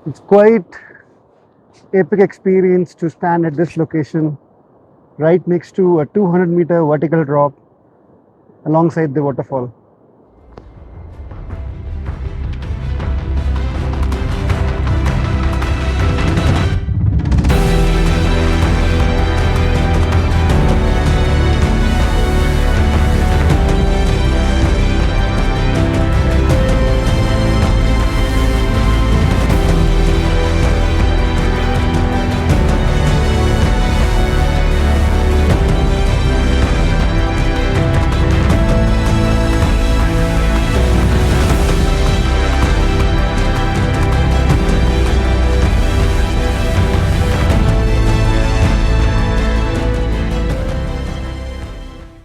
It's quite epic experience to stand at this location right next to a 200-meter vertical drop alongside the waterfall.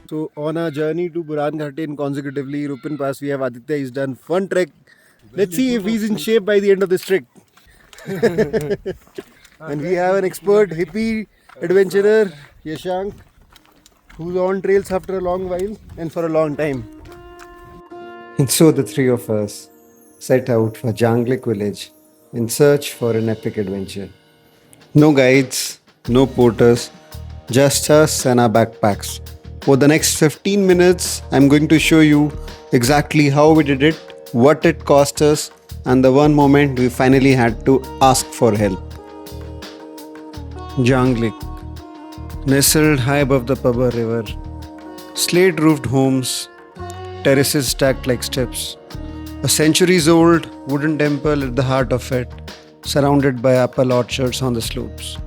So on our journey to Buran Ghatin consecutively, Rupin Pass, we have Aditya. He's done fun trek. Let's see if he's in shape by the end of this trek. And we have an expert hippie adventurer, Yashank, who's on trails after a long while and for a long time. And so the three of us set out for Janglik village in search for an epic adventure. No guides, no porters, just us and our backpacks. For the next 15 minutes, I'm going to show you exactly how we did it, what it cost us, and the one moment we finally had to ask for help. Janglik, nestled high above the Pabba river, slate roofed homes, terraces stacked like steps, a centuries old wooden temple at the heart of it, surrounded by apple orchards on the slopes.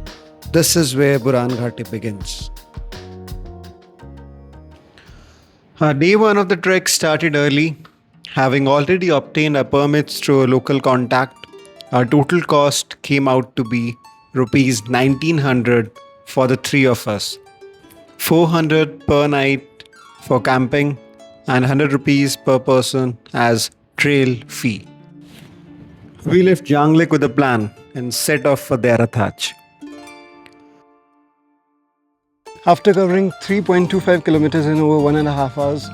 This is where Buran Ghati begins. Day one of the trek started early. Having already obtained our permits through a local contact, our total cost came out to be rupees 1900 for the three of us. 400 per night for camping and 100 rupees per person as trail fee. We left Janglik with a plan and set off for Dehra. After covering 3.25 kilometers in over 1.5 hours,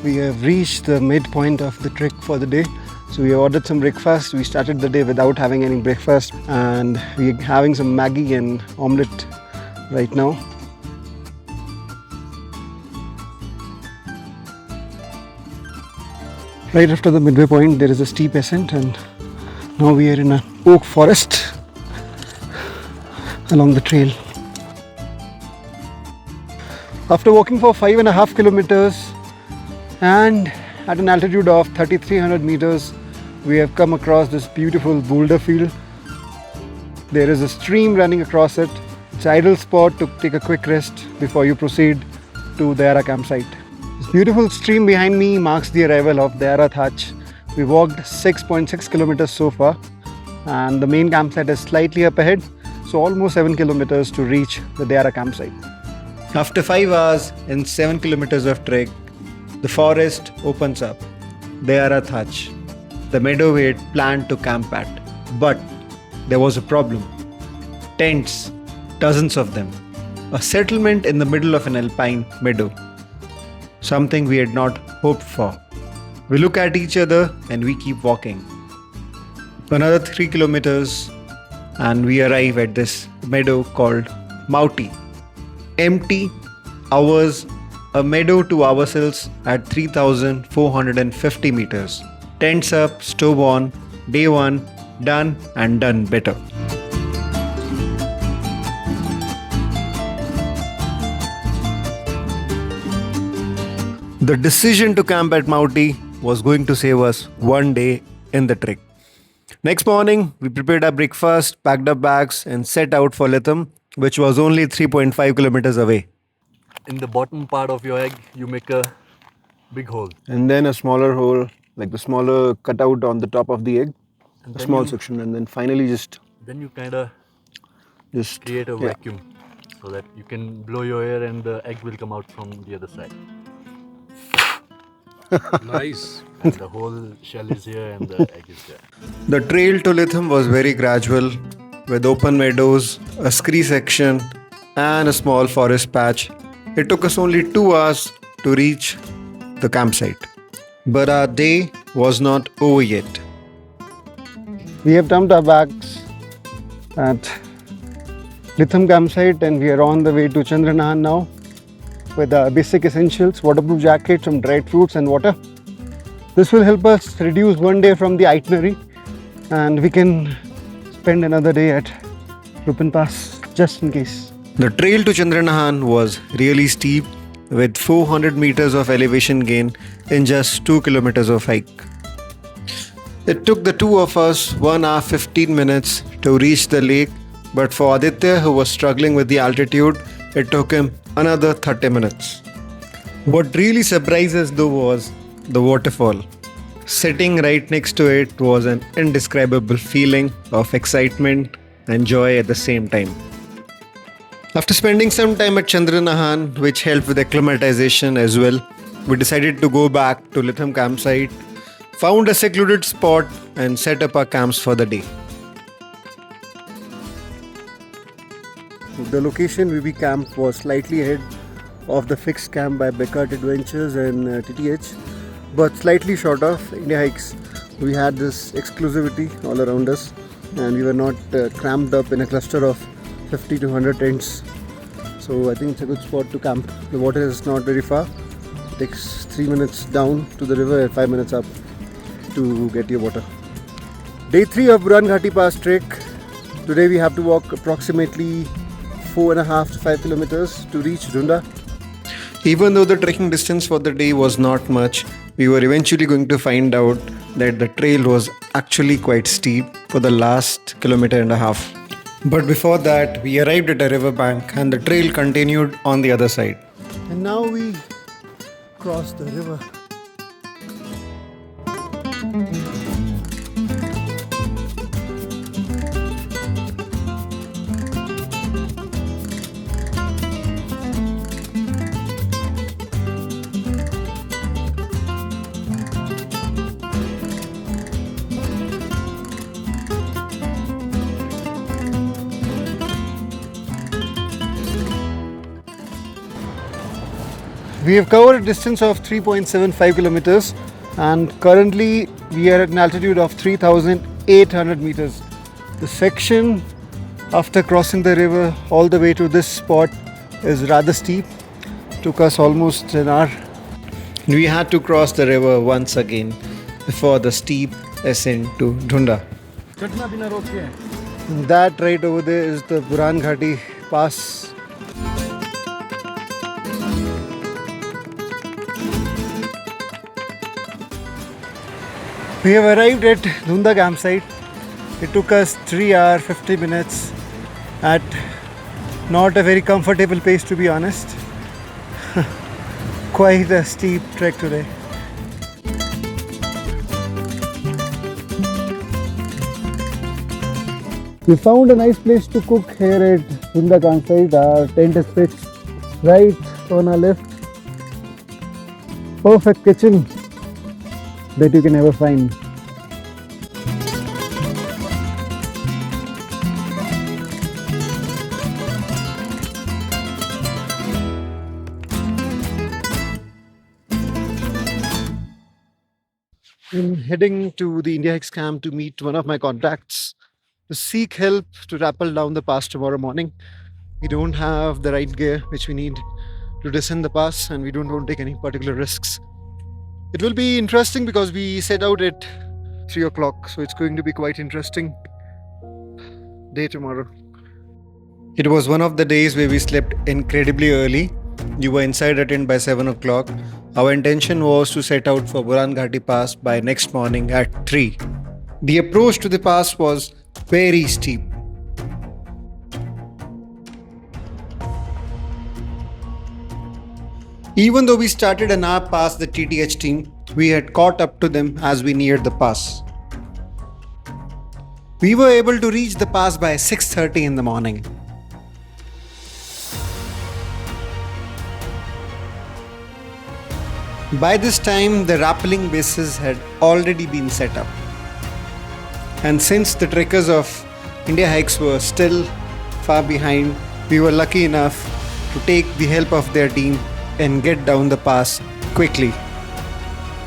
we have reached the midpoint of the trek for the day. So we ordered some breakfast. We started the day without having any breakfast, and we're having some Maggi and omelette right now. Right after the midway point, there is a steep ascent, and now we are in an oak forest along the trail. After walking for 5.5 kilometers and at an altitude of 3300 meters, we have come across this beautiful boulder field. There is a stream running across it. It's an ideal spot to take a quick rest before you proceed to Dehra campsite. This beautiful stream behind me marks the arrival of Dehra Thach. We walked 6.6 kilometers so far, and the main campsite is slightly up ahead, so almost 7 kilometers to reach the Dehra campsite. After 5 hours and 7 kilometers of trek, the forest opens up. Dehra Thach, the meadow we had planned to camp at. But there was a problem. Tents, dozens of them. A settlement in the middle of an alpine meadow. Something we had not hoped for. We look at each other and we keep walking. Another 3 kilometers and we arrive at this meadow called Mauti. Empty, ours, a meadow to ourselves at 3450 meters. Tents up, stove on, day one, done and done better. The decision to camp at Mauti was going to save us one day in the trek. Next morning, we prepared our breakfast, packed our bags, and set out for Litham, which was only 3.5 kilometers away. In the bottom part of your egg, you make a big hole. And then a smaller hole, like the smaller cutout on the top of the egg, And a then small you- section, and then finally Then you kind of just create a yeah. vacuum so that you can blow your air and the egg will come out from the other side. Nice. And the whole shell is here and the egg is there. The trail to Litham was very gradual, with open meadows, a scree section, and a small forest patch. It took us only 2 hours to reach the campsite. But our day was not over yet. We have dumped our bags at Litham campsite, and we are on the way to Chandranahan now with the basic essentials: waterproof jacket, some dried fruits and water. This will help us reduce one day from the itinerary, and we can spend another day at Rupin Pass just in case. The trail to Chandranahan was really steep with 400 meters of elevation gain in just 2 kilometers of hike. It took the two of us 1 hour 15 minutes to reach the lake, but for Aditya, who was struggling with the altitude, it took him another 30 minutes. What really surprises though was the waterfall. Sitting right next to it was an indescribable feeling of excitement and joy at the same time. After spending some time at Chandranahan, which helped with acclimatization as well, we decided to go back to Litham campsite, found a secluded spot and set up our camps for the day. The location where we camped was slightly ahead of the fixed camp by Beckert Adventures and TTH, but slightly short of India Hikes. We had this exclusivity all around us, and we were not cramped up in a cluster of 50 to 100 tents. So I think it's a good spot to camp. The water is not very far. It takes 3 minutes down to the river and 5 minutes up to get your water. Day 3 of Buran Ghati Pass trek. Today we have to walk approximately 4.5 to 5 kilometers to reach Dhunda. Even though the trekking distance for the day was not much, we were eventually going to find out that the trail was actually quite steep for the last kilometer and a half. But before that, we arrived at a riverbank and the trail continued on the other side. And now we cross the river. We have covered a distance of 3.75 kilometers, and currently we are at an altitude of 3,800 meters. The section after crossing the river all the way to this spot is rather steep. Took us almost an hour. We had to cross the river once again before the steep ascent to Dhunda. That right over there is the Buran Ghati Pass. We have arrived at Dhunda campsite. It took us 3 hours 50 minutes at not a very comfortable pace, to be honest. Quite a steep trek today. We found a nice place to cook here at Dhunda campsite. Our tent is pitched right on our left. Perfect kitchen that you can ever find. I'm heading to the India Hikes camp to meet one of my contacts to seek help to rappel down the pass tomorrow morning. We don't have the right gear which we need to descend the pass, and we don't want to take any particular risks. It will be interesting because we set out at 3 o'clock, so it's going to be quite interesting day tomorrow. It was one of the days where we slept incredibly early. You were inside a tent by 7 o'clock. Our intention was to set out for Buran Ghati Pass by next morning at 3. The approach to the pass was very steep. Even though we started an hour past the TTH team, we had caught up to them as we neared the pass. We were able to reach the pass by 6:30 in the morning. By this time, the rappelling bases had already been set up. And since the trekkers of India Hikes were still far behind, we were lucky enough to take the help of their team and get down the pass quickly.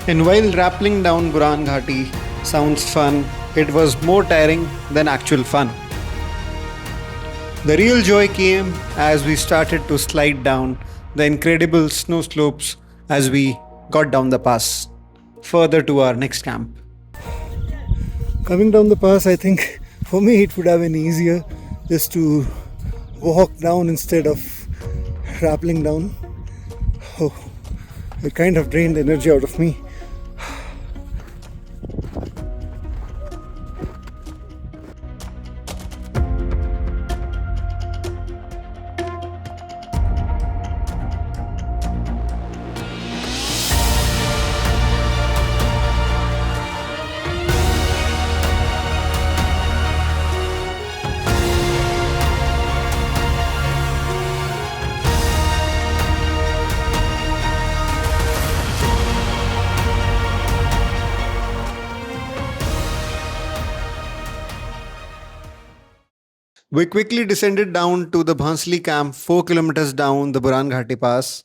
And while rappelling down Buran Ghati sounds fun, it was more tiring than actual fun. The real joy came as we started to slide down the incredible snow slopes as we got down the pass, further to our next camp. Coming down the pass, I think for me it would have been easier just to walk down instead of rappelling down. Oh, it kind of drained energy out of me. We quickly descended down to the Bhansali camp 4 kilometers down the Buran Ghati Pass.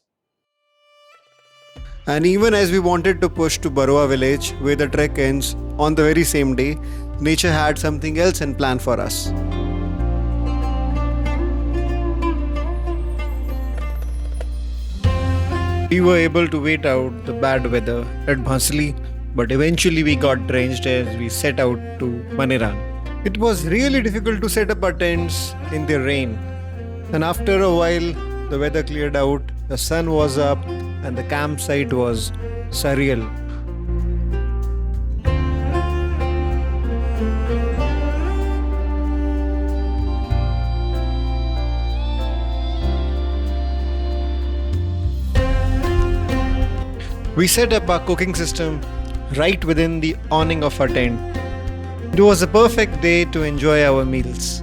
And even as we wanted to push to Barua village where the trek ends on the very same day, nature had something else in plan for us. We were able to wait out the bad weather at Bhansali, but eventually we got drenched as we set out to Manirang. It was really difficult to set up our tents in the rain, and after a while the weather cleared out, the sun was up and the campsite was surreal. We set up our cooking system right within the awning of our tent. It was a perfect day to enjoy our meals.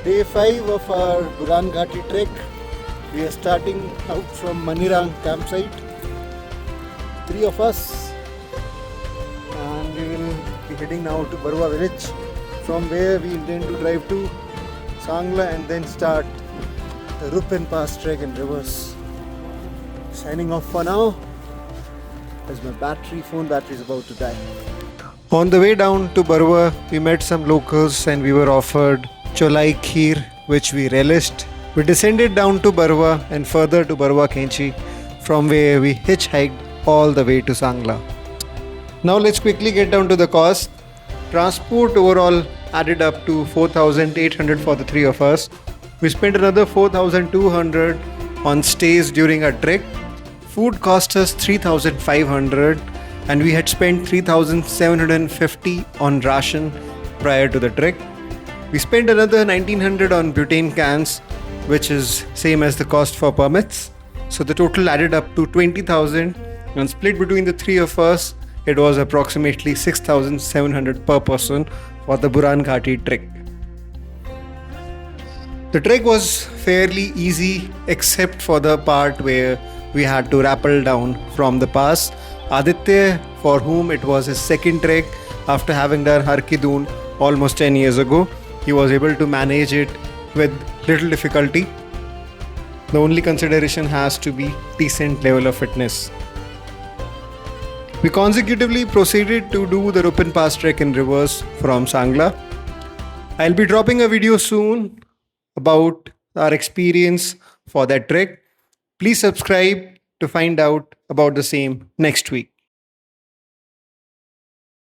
Day 5 of our Buran Ghati trek. We are starting out from Manirang campsite. 3 of us, and we will be heading now to Barua village, from where we intend to drive to Sangla and then start the Rupen Pass trek in reverse. Signing off for now, as my phone battery is about to die. On the way down to Barua, we met some locals and we were offered cholai kheer, which we relished. We descended down to Barua and further to Barua Kenchi, from where we hitchhiked all the way to Sangla. Now let's quickly get down to the cost. Transport overall added up to 4,800 for the 3 of us. We spent another 4,200 on stays during our trek. Food cost us 3,500 and we had spent 3,750 on ration prior to the trek. We spent another 1,900 on butane cans, which is same as the cost for permits. So the total added up to 20,000, and split between the 3 of us, it was approximately 6,700 per person for the Buran Ghati trek. The trek was fairly easy except for the part where we had to rappel down from the pass. Aditya, for whom it was his second trek after having done Har Ki Doon almost 10 years ago, he was able to manage it with little difficulty. The only consideration has to be decent level of fitness. We consecutively proceeded to do the Rupen Pass trek in reverse from Sangla. I'll be dropping a video soon about our experience for that trek. Please subscribe to find out about the same next week.